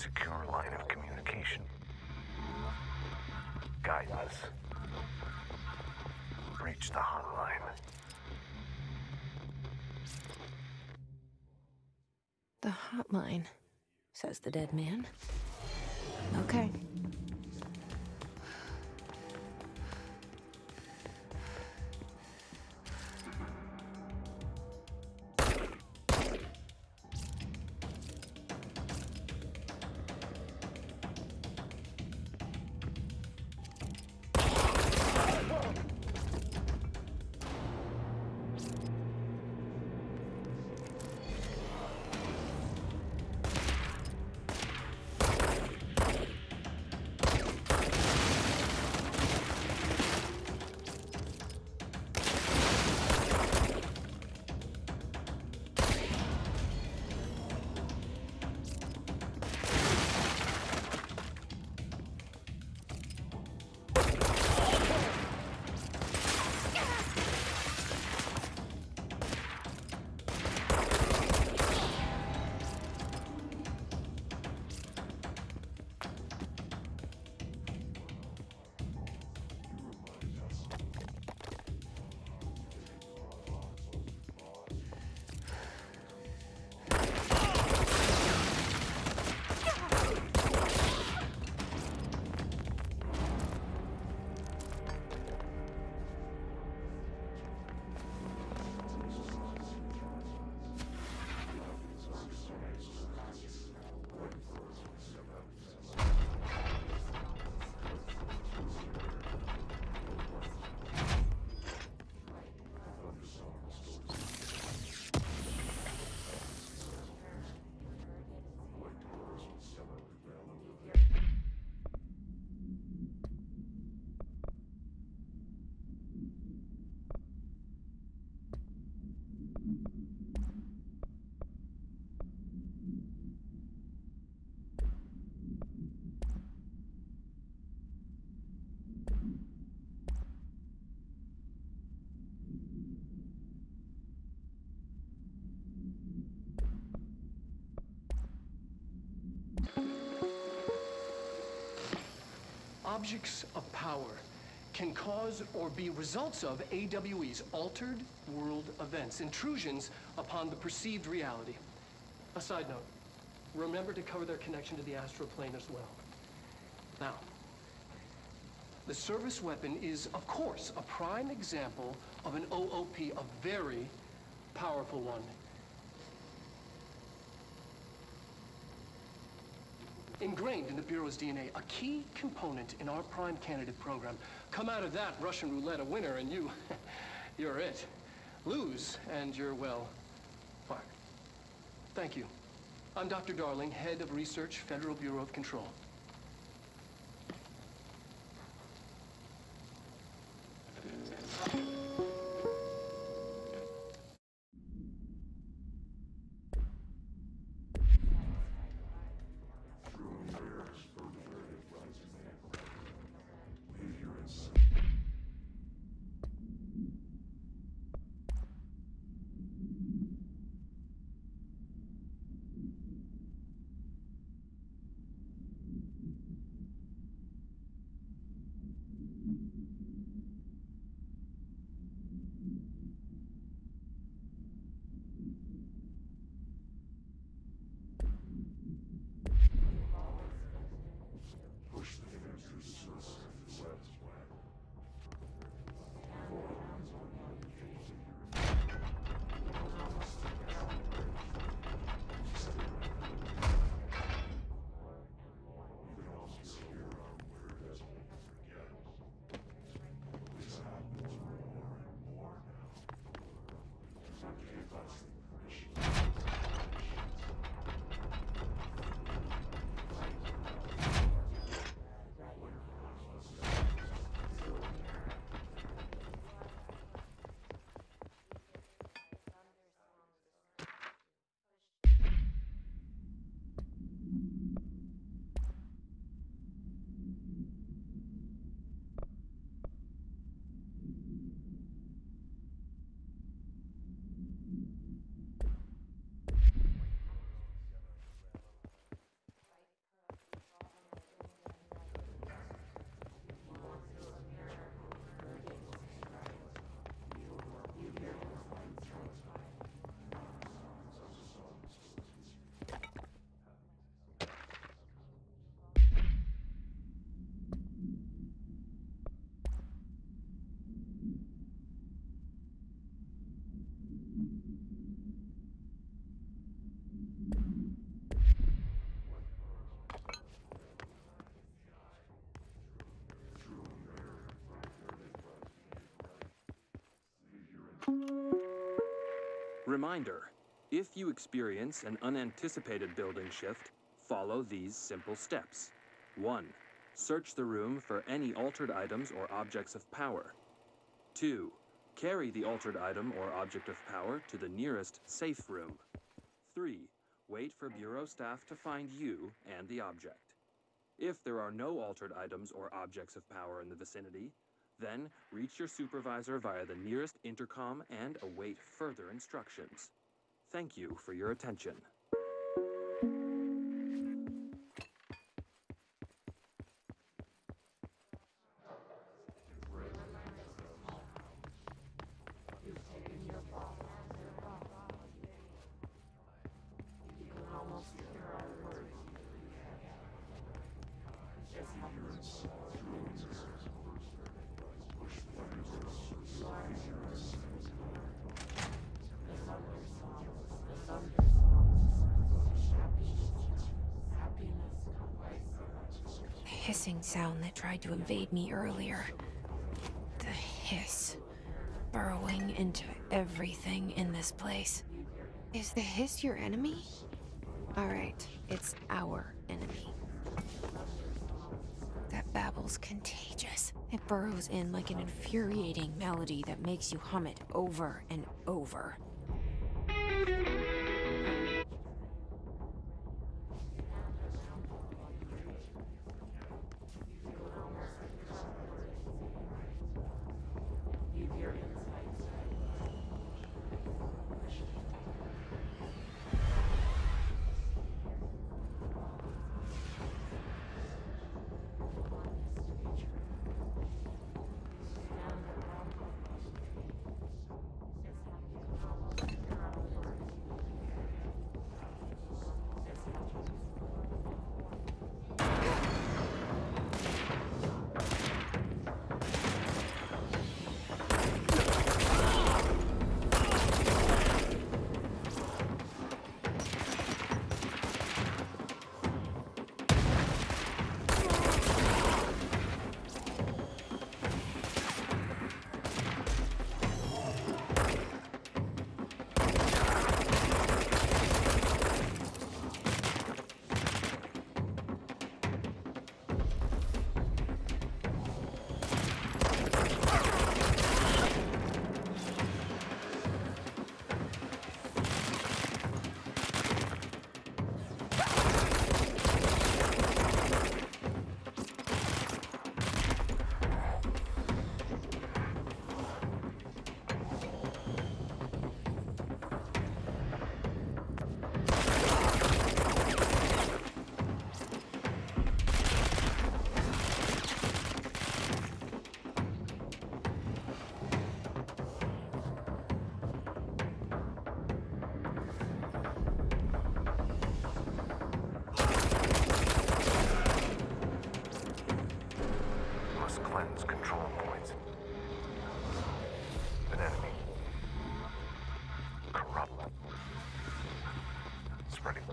secure line of communication. Guide us. Reach the hotline. The hotline, says the dead man. Okay. Objects of power can cause or be results of AWE's altered world events, intrusions upon the perceived reality. A side note, remember to cover their connection to the astral plane as well. Now, the service weapon is, of course, a prime example of an OOP, a very powerful one. Ingrained in the Bureau's DNA, a key component in our prime candidate program. Come out of that Russian roulette a winner and you're it. Lose and you're, well, fired. Thank you. I'm Dr. Darling, Head of Research, Federal Bureau of Control. Reminder, if you experience an unanticipated building shift, follow these simple steps. 1. Search the room for any altered items or objects of power. 2. Carry the altered item or object of power to the nearest safe room. 3. Wait for Bureau staff to find you and the object. If there are no altered items or objects of power in the vicinity, then reach your supervisor via the nearest intercom and await further instructions. Thank you for your attention. The hissing sound that tried to invade me earlier. The hiss. Burrowing into everything in this place. Is the hiss your enemy? Alright, it's our enemy. That babble's contagious. It burrows in like an infuriating melody that makes you hum it over and over. Cleanse control points. An enemy. Corrupt. Spreading.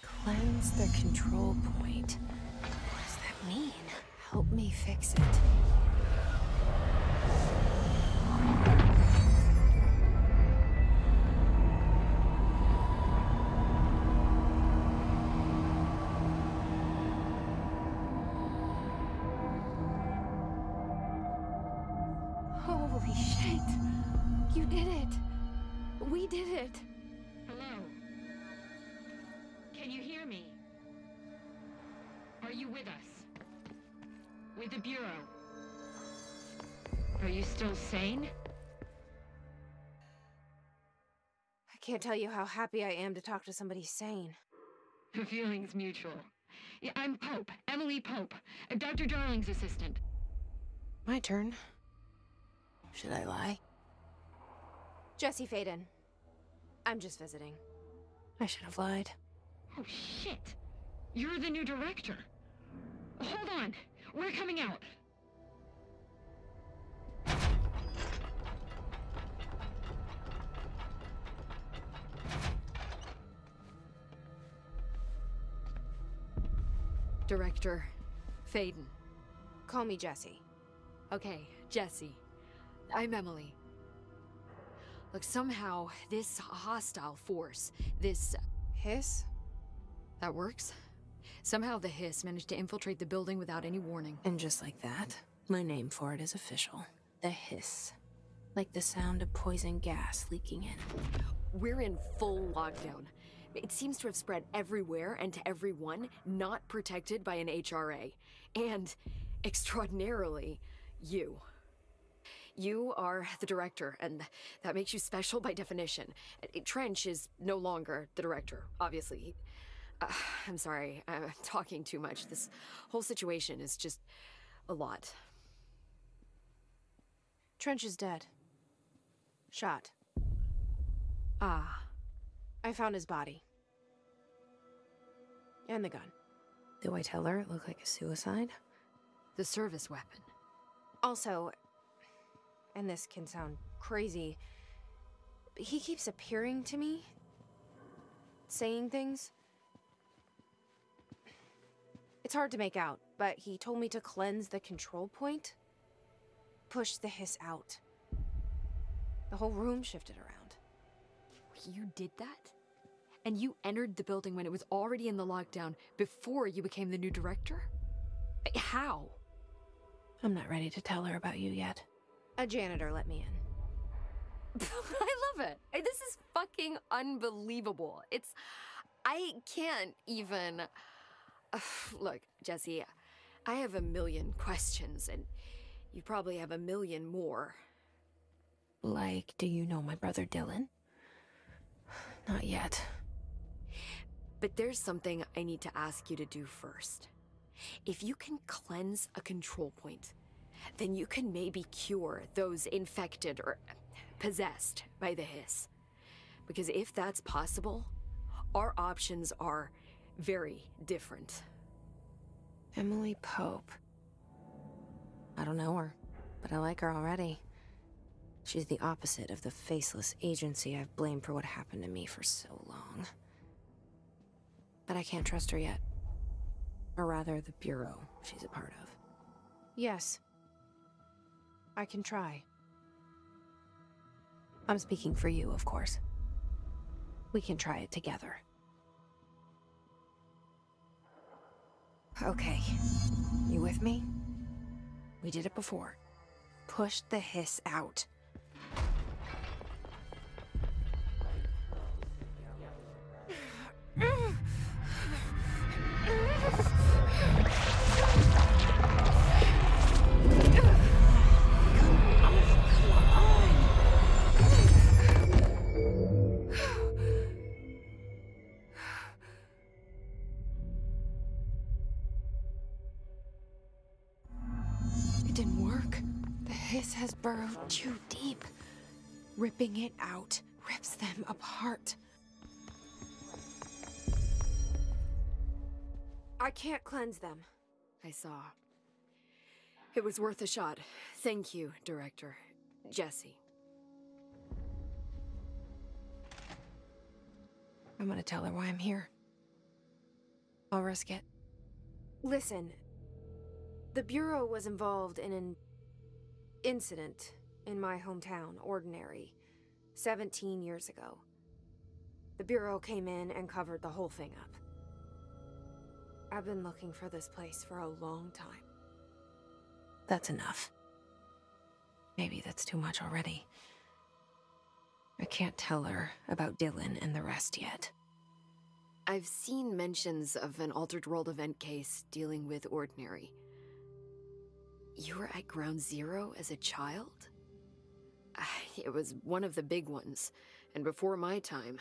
Cleanse the control point. What does that mean? Help me fix it. Holy shit! You did it! We did it! Hello? Can you hear me? Are you with us? With the Bureau? Are you still sane? I can't tell you how happy I am to talk to somebody sane. The feeling's mutual. Yeah, I'm Pope, Emily Pope, Dr. Darling's assistant. My turn. Should I lie? Jesse Faden. I'm just visiting. I should have lied. Oh, shit. You're the new director. Hold on. We're coming out. Director Faden. Call me Jesse. Okay, Jesse. I'm Emily. Look, somehow, this hostile force, this... Hiss? that works? Somehow the hiss managed to infiltrate the building without any warning. And just like that, my name for it is official. The hiss. Like the sound of poison gas leaking in. We're in full lockdown. It seems to have spread everywhere and to everyone not protected by an HRA. And, extraordinarily, you. You are the director, and that makes you special by definition. Trench is no longer the director, obviously. I'm sorry, I'm talking too much. This whole situation is just a lot. Trench is dead. Shot. Ah. I found his body. And the gun. Do I tell her it looked like a suicide? The service weapon. Also, and this can sound crazy, he keeps appearing to me, saying things. It's hard to make out, but he told me to cleanse the control point, push the hiss out. The whole room shifted around. You did that? And you entered the building when it was already in the lockdown before you became the new director? How? I'm not ready to tell her about you yet. A janitor let me in. I love it. This is fucking unbelievable. I can't even... Look, Jesse, I have a million questions, and you probably have a million more. Like, do you know my brother Dylan? Not yet. But there's something I need to ask you to do first. If you can cleanse a control point, then you can maybe cure those infected or possessed by the hiss. Because if that's possible, our options are very different. Emily Pope. I don't know her, but I like her already. She's the opposite of the faceless agency I've blamed for what happened to me for so long. But I can't trust her yet. Or rather, the Bureau she's a part of. Yes. I can try. I'm speaking for you, of course. We can try it together. Okay. You with me? We did it before. Push the hiss out. It didn't work. The hiss has burrowed too deep. Ripping it out rips them apart. I can't cleanse them. I saw. It was worth a shot. Thank you, Director. Jesse. I'm gonna tell her why I'm here. I'll risk it. Listen. The Bureau was involved in an incident in my hometown, Ordinary, 17 years ago. The Bureau came in and covered the whole thing up. I've been looking for this place for a long time. That's enough. Maybe that's too much already. I can't tell her about Dylan and the rest yet. I've seen mentions of an Altered World event case dealing with Ordinary. You were at Ground Zero as a child? It was one of the big ones, and before my time.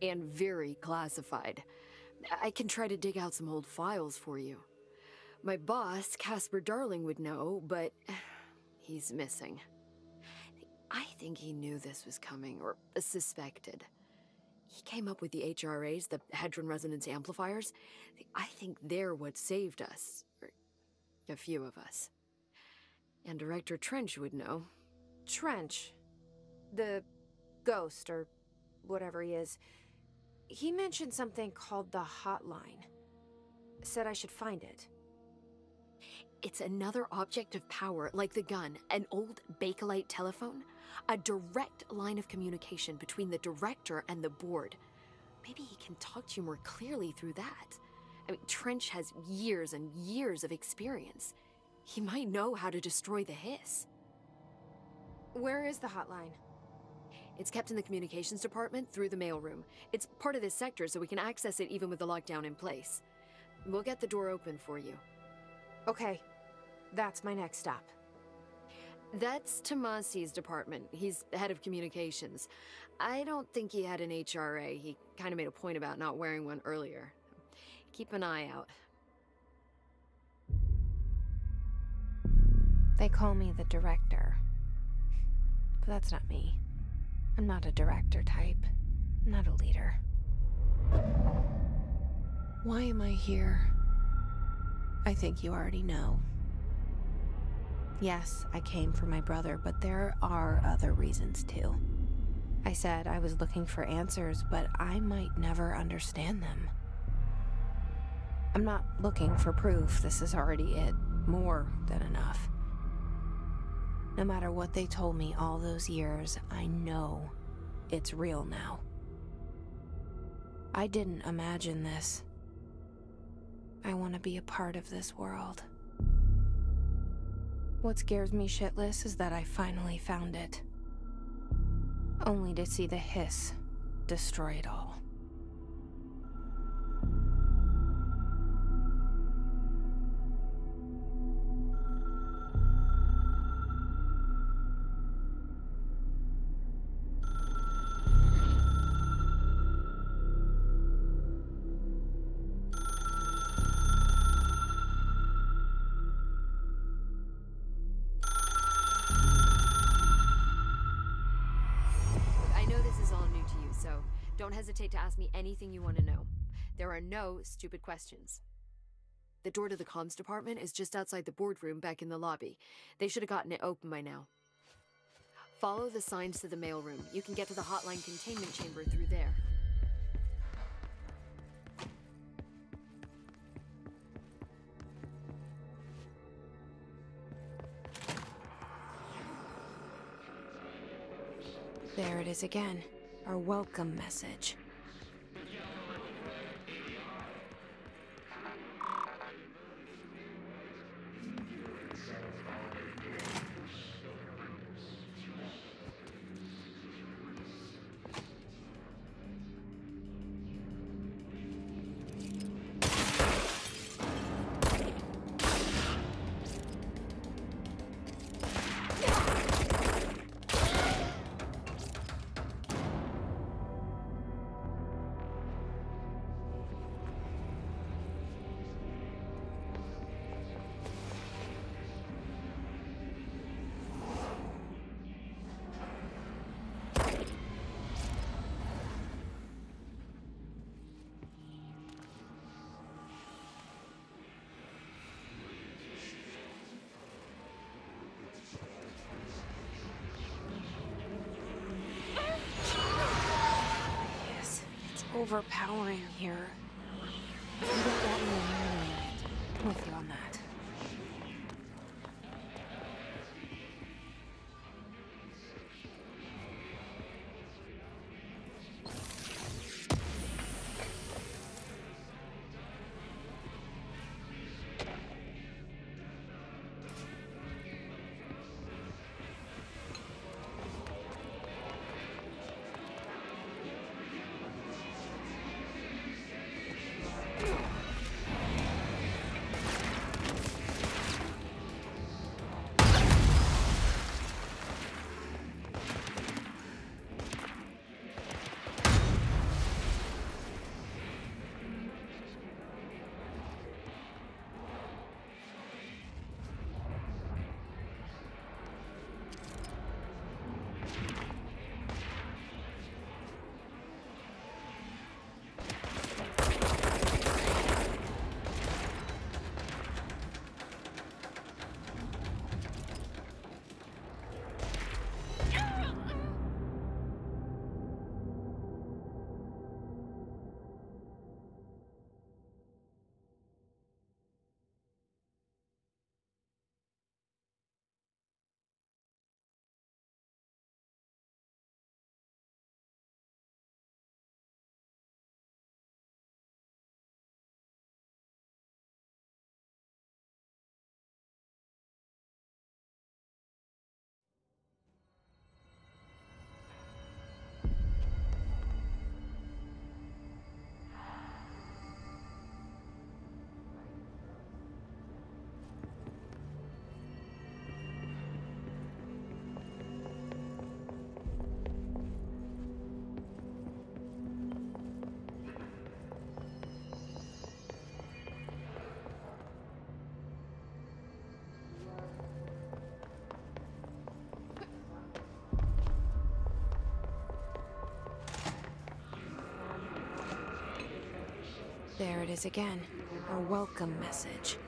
And very classified. I can try to dig out some old files for you. My boss, Casper Darling, would know, but he's missing. I think he knew this was coming, or suspected. He came up with the HRAs, the Hadron Resonance Amplifiers. I think they're what saved us. Or a few of us. And Director Trench would know. Trench? The ghost, or whatever he is. He mentioned something called the Hotline. Said I should find it. It's another object of power, like the gun, an old Bakelite telephone. A direct line of communication between the director and the board. Maybe he can talk to you more clearly through that. I mean, Trench has years and years of experience. He might know how to destroy the hiss. Where is the hotline? It's kept in the communications department through the mailroom. It's part of this sector, so we can access it even with the lockdown in place. We'll get the door open for you. Okay, that's my next stop. That's Tomasi's department. He's head of communications. I don't think he had an HRA. He kind of made a point about not wearing one earlier. Keep an eye out. They call me the director. But that's not me. I'm not a director type. I'm not a leader. Why am I here? I think you already know. Yes, I came for my brother, but there are other reasons too. I said I was looking for answers, but I might never understand them. I'm not looking for proof. This is already it. More than enough. No matter what they told me all those years, I know it's real now. I didn't imagine this. I want to be a part of this world. What scares me shitless is that I finally found it. Only to see the hiss destroy it all. Don't hesitate to ask me anything you want to know. There are no stupid questions. The door to the comms department is just outside the boardroom back in the lobby. They should have gotten it open by now. Follow the signs to the mailroom. You can get to the hotline containment chamber through there. There it is again. Our welcome message. Overpowering here. You don't want me to hear it. I'm with you on that. There it is again. A welcome message.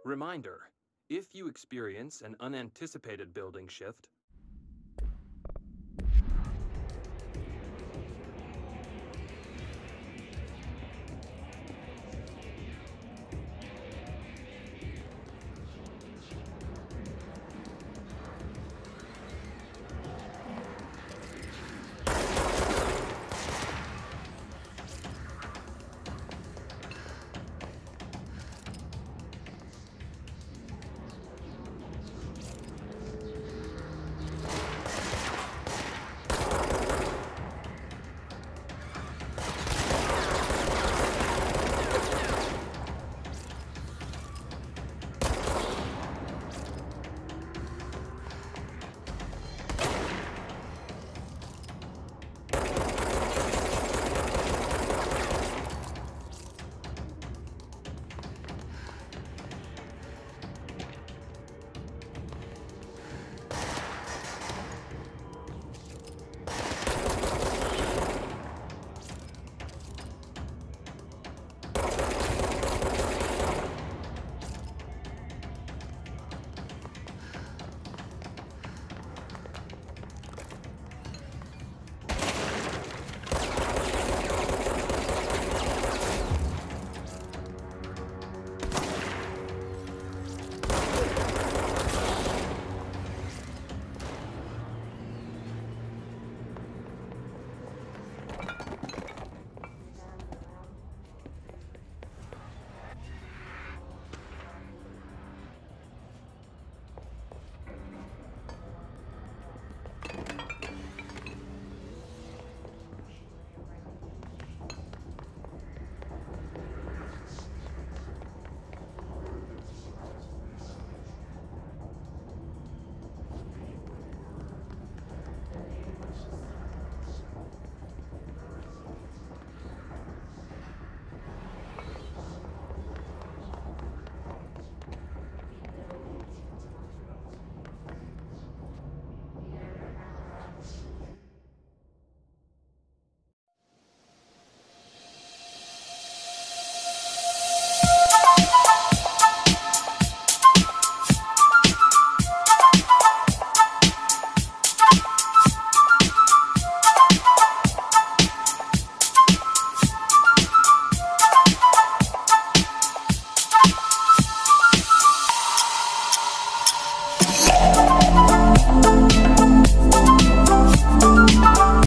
Reminder, if you experience an unanticipated building shift,